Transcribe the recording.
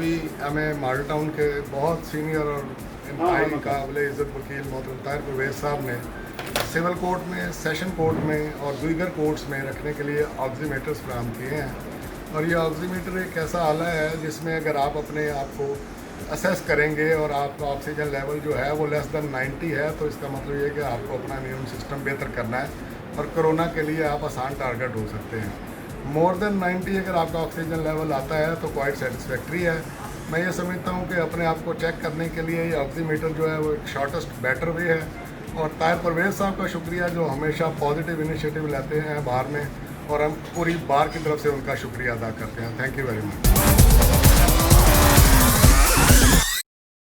अभी हमें model town के बहुत सीनियर और इंतहाई काबिल इज़्ज़त वकील मोहतरम ताहिर परवेज़ साहब ने सिविल कोर्ट में, सेशन कोर्ट में और दीगर कोर्ट्स में रखने के लिए ऑक्सीमीटर्स फराहम किए हैं। और ये ऑक्सीमीटर एक ऐसा आला है जिसमें अगर आप अपने आप को असेस करेंगे और आपका ऑक्सीजन लेवल जो है वो लेस दैन 90 है, तो इसका मतलब ये है कि आपको अपना इम्यून सिस्टम बेहतर करना है और कोरोना के लिए आप आसान टारगेट हो सकते हैं। मोर देन 90 अगर आपका ऑक्सीजन लेवल आता है तो क्वाइट सेटिस्फैक्ट्री है। मैं ये समझता हूँ कि अपने आप को चेक करने के लिए ये ऑक्सीमीटर जो है वो एक शॉर्टेस्ट बेटर वे है। और ताहिर परवेज़ साहब का शुक्रिया जो हमेशा पॉजिटिव इनिशिएटिव लेते हैं बार में, और हम पूरी बार की तरफ से उनका शुक्रिया अदा करते हैं। Thank you very much.